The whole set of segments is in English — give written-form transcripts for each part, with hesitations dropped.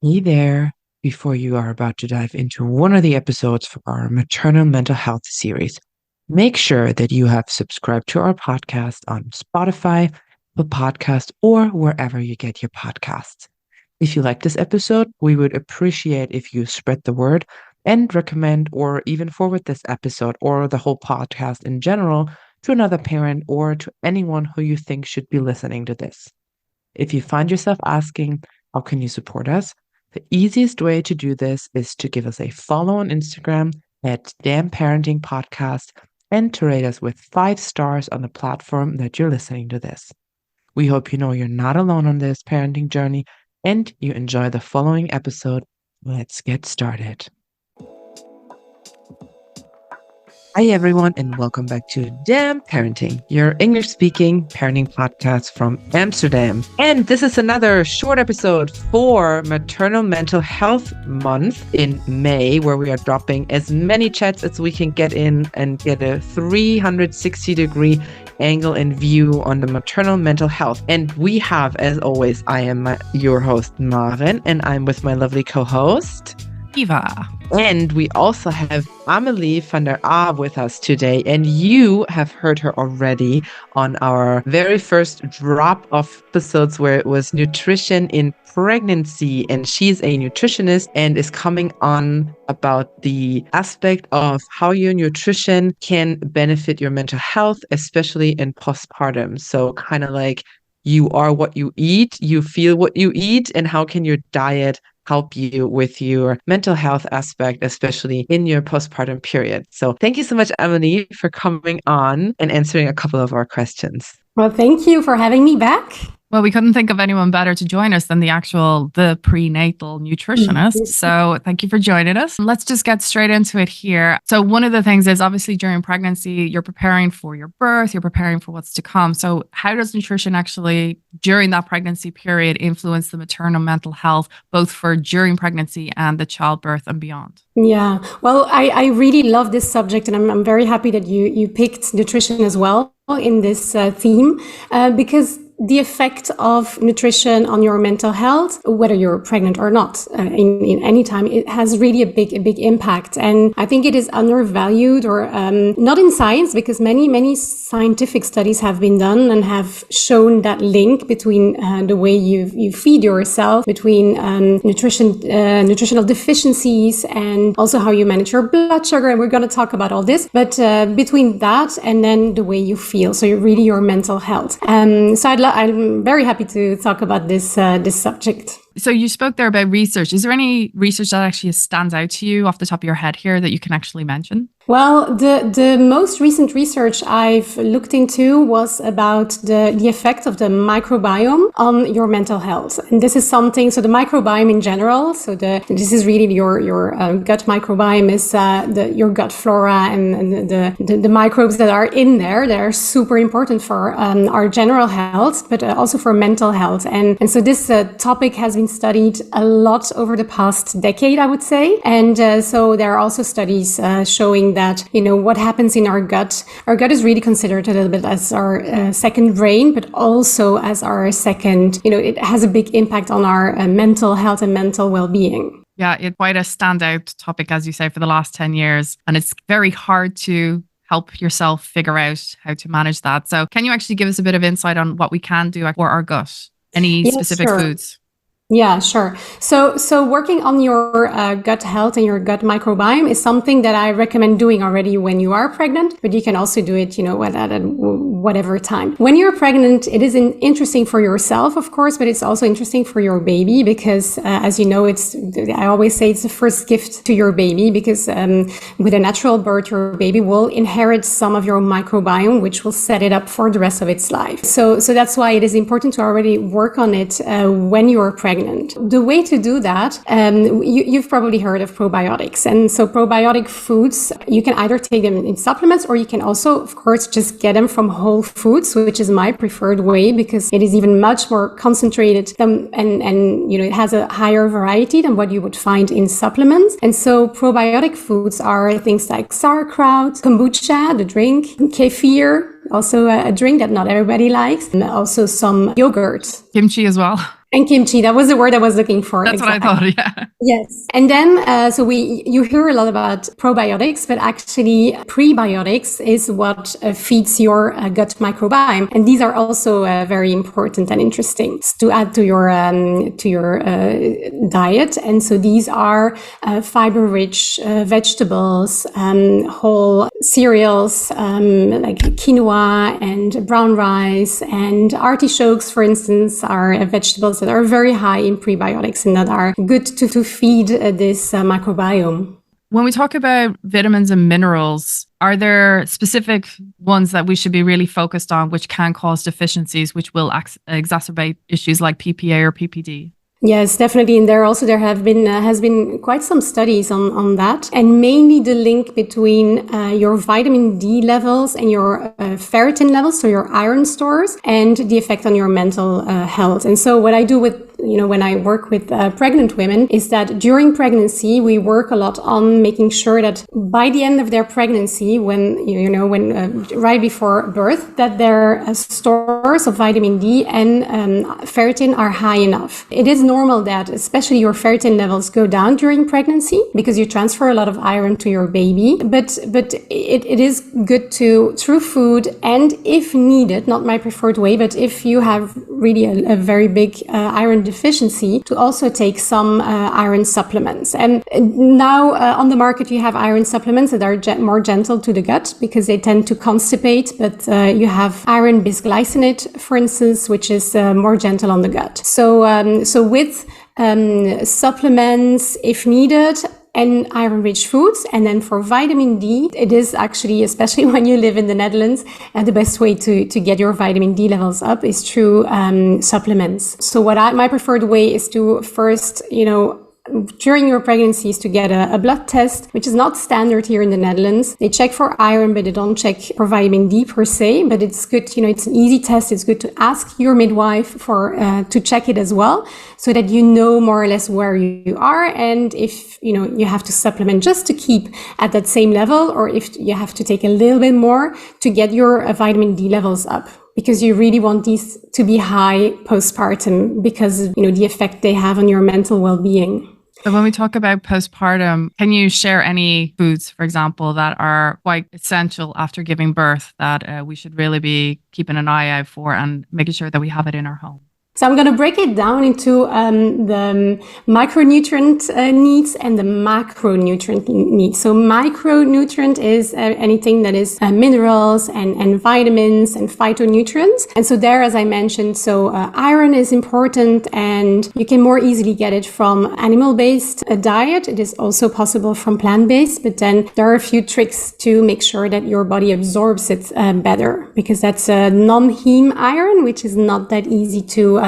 Hey there. Before you are about to dive into one of the episodes for our maternal mental health series, make sure that you have subscribed to our podcast on Spotify, the podcast, or wherever you get your podcasts. If you like this episode, we would appreciate if you spread the word and recommend or even forward this episode or the whole podcast in general to another parent or to anyone who you think should be listening to this. If you find yourself asking, how can you support us? The easiest way to do this is to give us a follow on Instagram at Damn Parenting Podcast and to rate us with 5 stars on the platform that you're listening to this. We hope you know you're not alone on this parenting journey and you enjoy the following episode. Let's get started. Hi, everyone, and welcome back to Damn Parenting, your English-speaking parenting podcast from Amsterdam. And this is another short episode for Maternal Mental Health Month in May, where we are dropping as many chats as we can get in and get a 360-degree angle and view on the maternal mental health. And we have, as always, I am your host, Maren, and I'm with my lovely co-host, Eva. And we also have Amélie van der A with us today. And you have heard her already on our very first drop of episodes where it was nutrition in pregnancy. And she's a nutritionist and is coming on about the aspect of how your nutrition can benefit your mental health, especially in postpartum. So kind of like you are what you eat, you feel what you eat, and how can your diet help you with your mental health aspect, especially in your postpartum period. So thank you so much, Amélie, for coming on and answering a couple of our questions. Well, thank you for having me back. Well, we couldn't think of anyone better to join us than the prenatal nutritionist. So thank you for joining us. Let's just get straight into it here. So one of the things is obviously during pregnancy, you're preparing for your birth, you're preparing for what's to come. So how does nutrition actually, during that pregnancy period, influence the maternal mental health, both for during pregnancy and the childbirth and beyond? Yeah, well, I really love this subject, and I'm very happy that you picked nutrition as well in this theme, because the effect of nutrition on your mental health, whether you're pregnant or not, in any time, it has really a big impact. And I think it is undervalued or not in science, because many scientific studies have been done and have shown that link between the way you feed yourself, between nutritional deficiencies, and also how you manage your blood sugar. And we're going to talk about all this, but between that and then the way you feel, so really your mental health. So I'm very happy to talk about this subject. So you spoke there about research. Is there any research that actually stands out to you off the top of your head here that you can actually mention? Well, the most recent research I've looked into was about the effect of the microbiome on your mental health. And this is something, so the microbiome in general, so this is really your gut microbiome is your gut flora and the microbes that are in there. They're super important for our general health, but also for mental health. And so this topic has been studied a lot over the past decade, I would say. And so there are also studies showing that, what happens in our gut. Our gut is really considered a little bit as our second brain, but also as our second, it has a big impact on our mental health and mental well-being. Yeah, it's quite a standout topic, as you say, for the last 10 years. And it's very hard to help yourself figure out how to manage that. So can you actually give us a bit of insight on what we can do for our gut? Any specific foods? Yeah, sure. So working on your gut health and your gut microbiome is something that I recommend doing already when you are pregnant, but you can also do it, at whatever time. When you're pregnant, it is interesting for yourself, of course, but it's also interesting for your baby because, as you know, I always say it's the first gift to your baby because with a natural birth, your baby will inherit some of your microbiome, which will set it up for the rest of its life. So that's why it is important to already work on it when you are pregnant. The way to do that, you've probably heard of probiotics. And so probiotic foods, you can either take them in supplements or you can also, of course, just get them from whole foods, which is my preferred way because it is even much more concentrated and it has a higher variety than what you would find in supplements. And so probiotic foods are things like sauerkraut, kombucha, the drink, kefir, also a drink that not everybody likes, and also some yogurt. Kimchi as well. And kimchi, that was the word I was looking for. That's exactly. what I thought, yeah. Yes. And then, you hear a lot about probiotics, but actually prebiotics is what feeds your gut microbiome. And these are also very important and interesting to add to your diet. And so these are fiber-rich vegetables, whole cereals, like quinoa and brown rice, and artichokes, for instance, are vegetables that are very high in prebiotics and that are good to feed this microbiome. When we talk about vitamins and minerals, are there specific ones that we should be really focused on which can cause deficiencies, which will exacerbate issues like PPA or PPD? Yes, definitely. And there have been has been quite some studies on that, and mainly the link between your vitamin D levels and your ferritin levels, so your iron stores, and the effect on your mental health. And so what I do with when I work with pregnant women is that during pregnancy, we work a lot on making sure that by the end of their pregnancy, when right before birth, that their stores of vitamin D and ferritin are high enough. It is normal that especially your ferritin levels go down during pregnancy because you transfer a lot of iron to your baby. But it is good to, through food, and if needed, not my preferred way, but if you have really a very big iron deficiency, to also take some iron supplements. And now on the market you have iron supplements that are more gentle to the gut because they tend to constipate, but you have iron bisglycinate, for instance, which is more gentle on the gut. So with supplements if needed, and iron-rich foods. And then for vitamin D, it is actually, especially when you live in the Netherlands, the best way to get your vitamin D levels up is through supplements. So my preferred way is to first, during your pregnancy, is to get a blood test, which is not standard here in the Netherlands. They check for iron, but they don't check for vitamin D per se, but it's good, it's an easy test. It's good to ask your midwife to check it as well, so that you know more or less where you are, and if, you have to supplement just to keep at that same level, or if you have to take a little bit more to get your vitamin D levels up. Because you really want these to be high postpartum because, the effect they have on your mental well-being. So when we talk about postpartum, can you share any foods, for example, that are quite essential after giving birth that we should really be keeping an eye out for and making sure that we have it in our home? So I'm going to break it down into the micronutrient needs and the macronutrient needs. So micronutrient is anything that is minerals and vitamins and phytonutrients. And so there, as I mentioned, iron is important, and you can more easily get it from animal-based diet. It is also possible from plant-based, but then there are a few tricks to make sure that your body absorbs it better, because that's a non-heme iron, which is not that easy to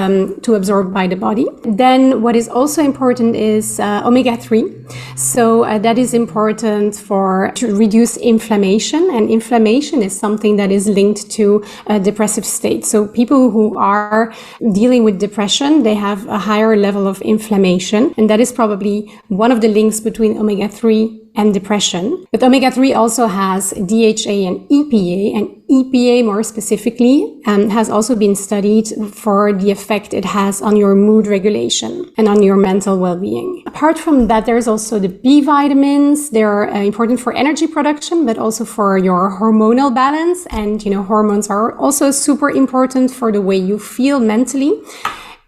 absorb by the body. Then what is also important is omega-3. So that is important to reduce inflammation, and inflammation is something that is linked to a depressive state. So people who are dealing with depression, they have a higher level of inflammation, and that is probably one of the links between omega-3 and depression. But omega-3 also has DHA and EPA, and EPA more specifically has also been studied for the effect it has on your mood regulation and on your mental well-being. Apart from that, there's also the B vitamins. They're important for energy production, but also for your hormonal balance. And, hormones are also super important for the way you feel mentally.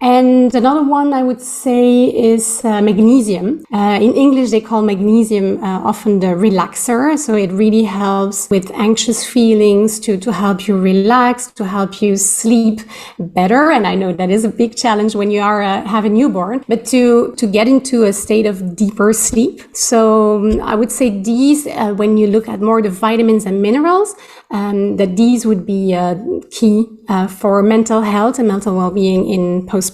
And another one I would say is magnesium. In English, they call magnesium often the relaxer. So it really helps with anxious feelings to help you relax, to help you sleep better. And I know that is a big challenge when you are have a newborn, but to get into a state of deeper sleep. So I would say these, when you look at more the vitamins and minerals, that these would be key for mental health and mental well-being in postpartum.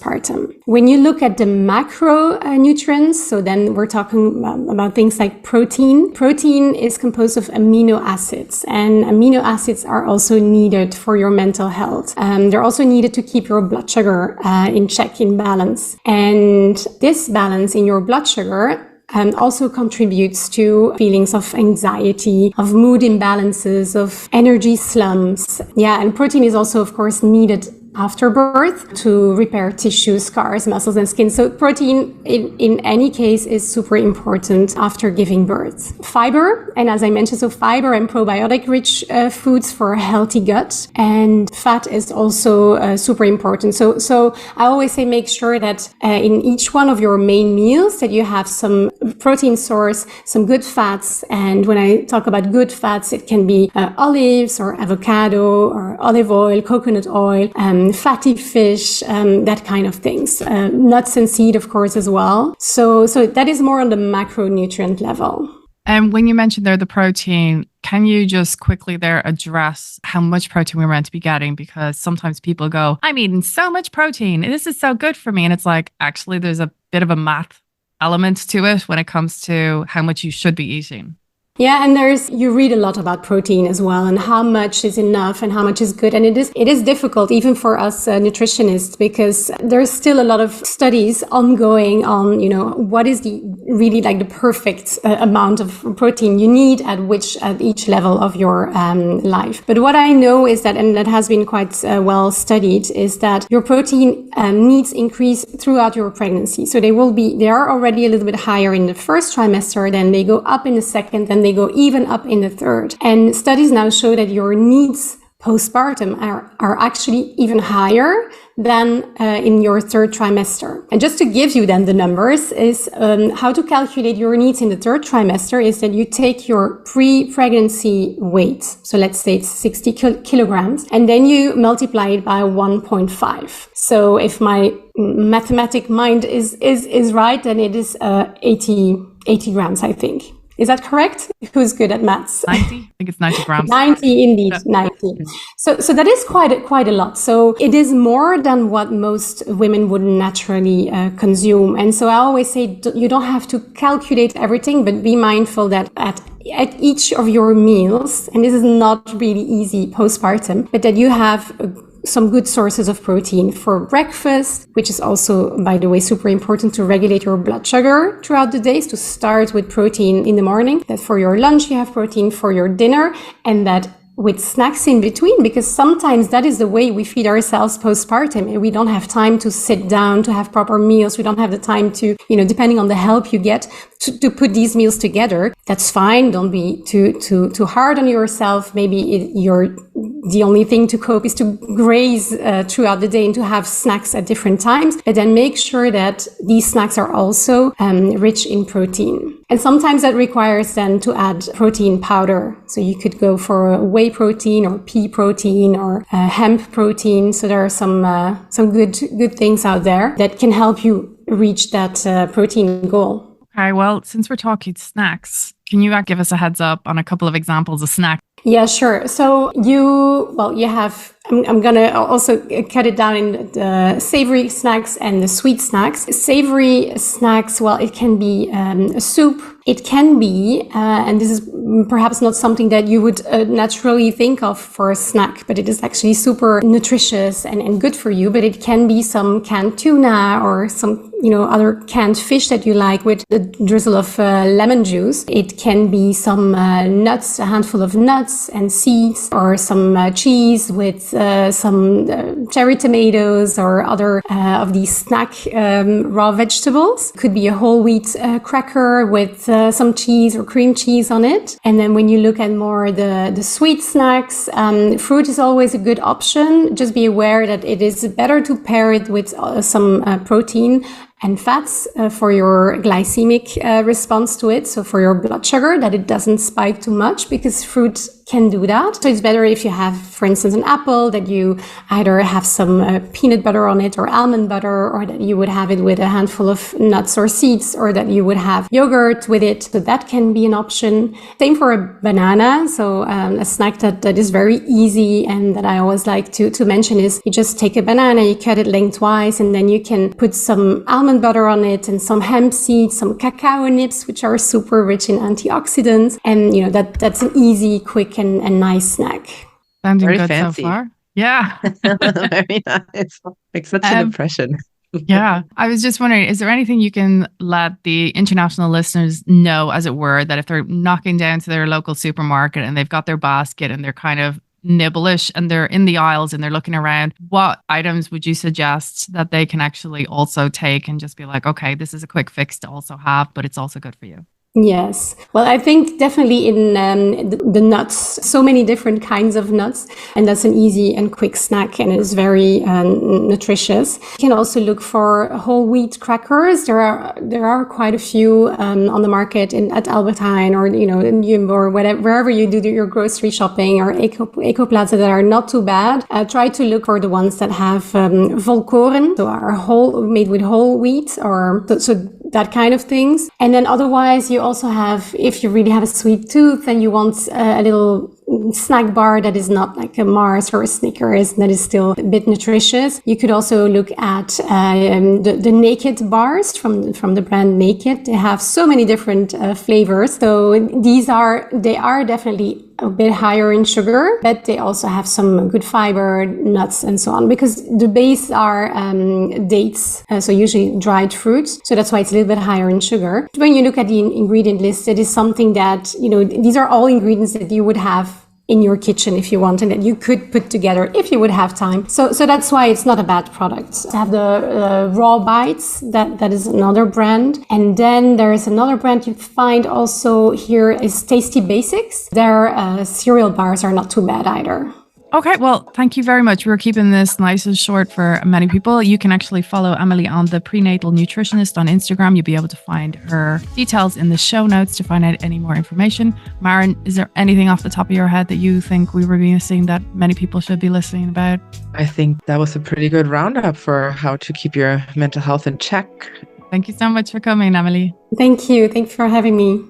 When you look at the macronutrients, so then we're talking about things like protein. Protein is composed of amino acids, and amino acids are also needed for your mental health. They're also needed to keep your blood sugar in check, in balance. And this balance in your blood sugar also contributes to feelings of anxiety, of mood imbalances, of energy slumps. Yeah, and protein is also, of course, needed after birth to repair tissues, scars, muscles, and skin. So protein in any case is super important after giving birth. Fiber, and as I mentioned, so fiber and probiotic rich foods for a healthy gut, and fat is also super important. So I always say make sure that in each one of your main meals that you have some protein source, some good fats. And when I talk about good fats, it can be olives or avocado or olive oil, coconut oil, fatty fish, that kind of things. Nuts and seed, of course, as well. So that is more on the macronutrient level. And when you mentioned there the protein, can you just quickly there address how much protein we're meant to be getting? Because sometimes people go, I'm eating so much protein. This is so good for me. And it's like, actually, there's a bit of a math element to it when it comes to how much you should be eating. Yeah, and you read a lot about protein as well, and how much is enough and how much is good. And it is difficult even for us nutritionists, because there's still a lot of studies ongoing on, what is really like the perfect amount of protein you need at each level of your life. But what I know is that, and that has been quite well studied, is that your protein needs increase throughout your pregnancy. So they are already a little bit higher in the first trimester, then they go up in the second, then they go even up in the third. And studies now show that your needs postpartum are actually even higher than in your third trimester. And just to give you then the numbers is how to calculate your needs in the third trimester is that you take your pre-pregnancy weight. So let's say it's 60 kilograms, and then you multiply it by 1.5. So if my mathematic mind is right, then it is 80 grams, I think. Is that correct? Who's good at maths? 90? I think it's 90 grams. 90 indeed, 90. So that is quite a lot. So it is more than what most women would naturally consume. And so I always say you don't have to calculate everything, but be mindful that at each of your meals, and this is not really easy postpartum, but that you have some good sources of protein for breakfast, which is also, by the way, super important to regulate your blood sugar throughout the days, to start with protein in the morning, that for your lunch you have protein, for your dinner, and that with snacks in between, because sometimes that is the way we feed ourselves postpartum, and we don't have time to sit down to have proper meals. We don't have the time to, depending on the help you get, to put these meals together. That's fine. Don't be too hard on yourself. Maybe the only thing to cope is to graze throughout the day and to have snacks at different times, but then make sure that these snacks are also rich in protein. And sometimes that requires then to add protein powder. So you could go for whey protein or pea protein or hemp protein. So there are some good things out there that can help you reach that protein goal. Okay, well, since we're talking snacks, can you give us a heads up on a couple of examples of snacks? Yeah, sure. So you have, I'm going to also cut it down in the savory snacks and the sweet snacks. Savory snacks, well, it can be a soup. It can be, and this is perhaps not something that you would naturally think of for a snack, but it is actually super nutritious and good for you. But it can be some canned tuna or some, other canned fish that you like with the drizzle of lemon juice. It can be some nuts, a handful of nuts and seeds, or some cheese with some cherry tomatoes or other of these snack raw vegetables. Could be a whole wheat cracker with some cheese or cream cheese on it. And then when you look at more the sweet snacks, fruit is always a good option. Just be aware that it is better to pair it with some protein and fats for your glycemic response to it. So for your blood sugar, that it doesn't spike too much, because fruit can do that. So it's better if you have, for instance, an apple, that you either have some peanut butter on it or almond butter, or that you would have it with a handful of nuts or seeds, or that you would have yogurt with it. So that can be an option. Same for a banana. So a snack that is very easy and that I always like to mention is you just take a banana, you cut it lengthwise, and then you can put some almond butter on it and some hemp seeds, some cacao nibs, which are super rich in antioxidants. And, that's an easy, quick and nice snack. Sounding Very good fancy. so far. Yeah. Very nice. Like such an impression. Yeah. I was just wondering, is there anything you can let the international listeners know, as it were, that if they're knocking down to their local supermarket and they've got their basket and they're kind of nibbleish and they're in the aisles and they're looking around, what items would you suggest that they can actually also take and just be like, okay, this is a quick fix to also have, but it's also good for you? Yes. Well, I think definitely in the nuts, so many different kinds of nuts, and that's an easy and quick snack, and it is very nutritious. You can also look for whole wheat crackers. There are quite a few on the market at Albert Heijn or in Jumbo or whatever, wherever you do your grocery shopping, or Ecoplaza, that are not too bad. Try to look for the ones that have volkoren, so are made with whole wheat, or so that kind of things. And then otherwise, you also have, if you really have a sweet tooth and you want a little snack bar that is not like a Mars or a Snickers, that is still a bit nutritious, you could also look at the Naked bars from the brand Naked. They have so many different flavors. So they are definitely a bit higher in sugar, but they also have some good fiber, nuts, and so on, because the base are dates, so usually dried fruits. So that's why it's a little bit higher in sugar. When you look at the ingredient list, it is something that, these are all ingredients that you would have in your kitchen if you want, and that you could put together if you would have time. So that's why it's not a bad product. To have the raw bites, that is another brand. And then there is another brand you find also here is Tasty Basics. Their cereal bars are not too bad either. Okay, well, thank you very much. We're keeping this nice and short for many people. You can actually follow Amélie on the Prenatal Nutritionist on Instagram. You'll be able to find her details in the show notes to find out any more information. Maren, is there anything off the top of your head that you think we were missing that many people should be listening about? I think that was a pretty good roundup for how to keep your mental health in check. Thank you so much for coming, Amélie. Thank you. Thank you for having me.